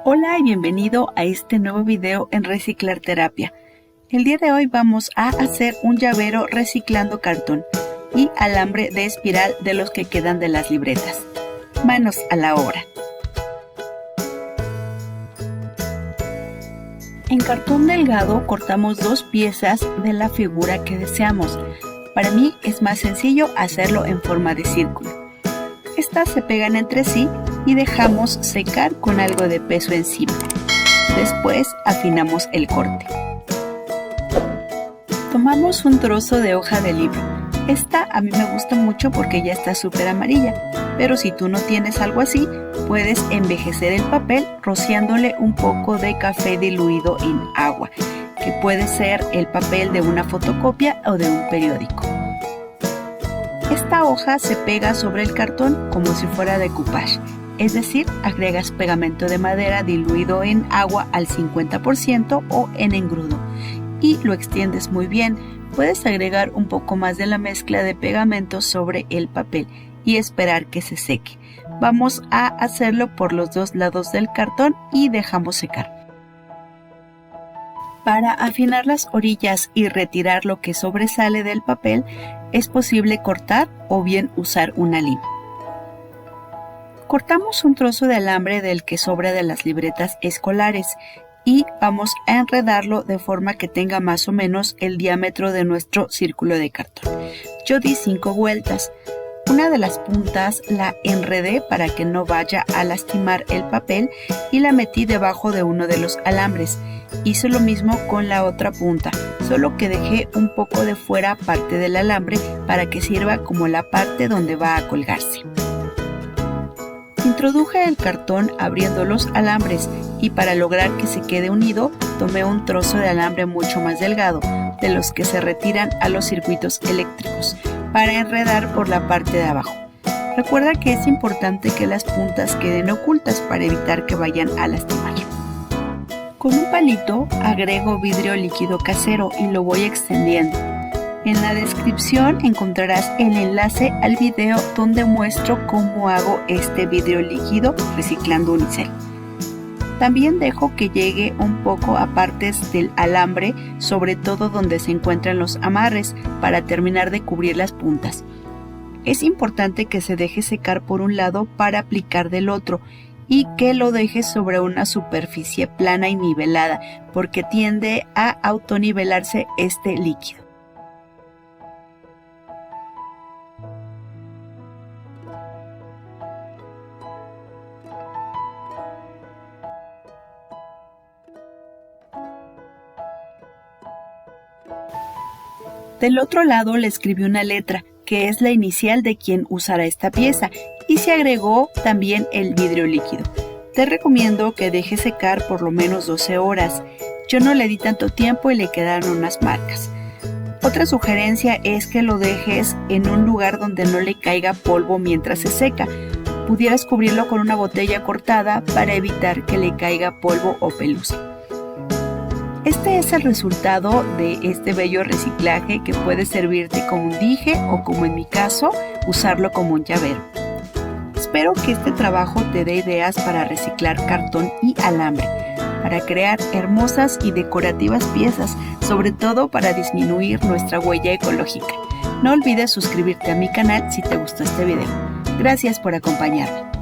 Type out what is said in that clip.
Hola y bienvenido a este nuevo video en Reciclar Terapia. El día de hoy vamos a hacer un llavero reciclando cartón y alambre de espiral de los que quedan de las libretas. Manos a la obra. En cartón delgado cortamos 2 piezas de la figura que deseamos. Para mí es más sencillo hacerlo en forma de círculo. Estas se pegan entre sí y dejamos secar con algo de peso encima. Después afinamos el corte. Tomamos un trozo de hoja de libro. Esta a mí me gusta mucho porque ya está súper amarilla, pero si tú no tienes algo así, puedes envejecer el papel rociándole un poco de café diluido en agua, que puede ser el papel de una fotocopia o de un periódico. Esta hoja se pega sobre el cartón como si fuera decoupage, es decir, agregas pegamento de madera diluido en agua al 50% o en engrudo y lo extiendes muy bien. Puedes agregar un poco más de la mezcla de pegamento sobre el papel y esperar que se seque. Vamos a hacerlo por los 2 lados del cartón y dejamos secar. Para afinar las orillas y retirar lo que sobresale del papel, es posible cortar o bien usar una lima. Cortamos un trozo de alambre del que sobra de las libretas escolares y vamos a enredarlo de forma que tenga más o menos el diámetro de nuestro círculo de cartón. Yo di 5 vueltas. Una de las puntas la enredé para que no vaya a lastimar el papel y la metí debajo de uno de los alambres. Hice lo mismo con la otra punta, solo que dejé un poco de fuera parte del alambre para que sirva como la parte donde va a colgarse. Introduje el cartón abriendo los alambres y para lograr que se quede unido, tomé un trozo de alambre mucho más delgado, de los que se retiran a los circuitos eléctricos, para enredar por la parte de abajo. Recuerda que es importante que las puntas queden ocultas para evitar que vayan a lastimar. Con un palito agrego vidrio líquido casero y lo voy extendiendo. En la descripción encontrarás el enlace al video donde muestro cómo hago este vidrio líquido reciclando unicel. También dejo que llegue un poco a partes del alambre, sobre todo donde se encuentran los amarres, para terminar de cubrir las puntas. Es importante que se deje secar por un lado para aplicar del otro y que lo dejes sobre una superficie plana y nivelada, porque tiende a autonivelarse este líquido. Del otro lado le escribí una letra, que es la inicial de quien usará esta pieza, y se agregó también el vidrio líquido. Te recomiendo que dejes secar por lo menos 12 horas. Yo no le di tanto tiempo y le quedaron unas marcas. Otra sugerencia es que lo dejes en un lugar donde no le caiga polvo mientras se seca. Pudieras cubrirlo con una botella cortada para evitar que le caiga polvo o pelusa. Este es el resultado de este bello reciclaje que puede servirte como un dije o, como en mi caso, usarlo como un llavero. Espero que este trabajo te dé ideas para reciclar cartón y alambre, para crear hermosas y decorativas piezas, sobre todo para disminuir nuestra huella ecológica. No olvides suscribirte a mi canal si te gustó este video. Gracias por acompañarme.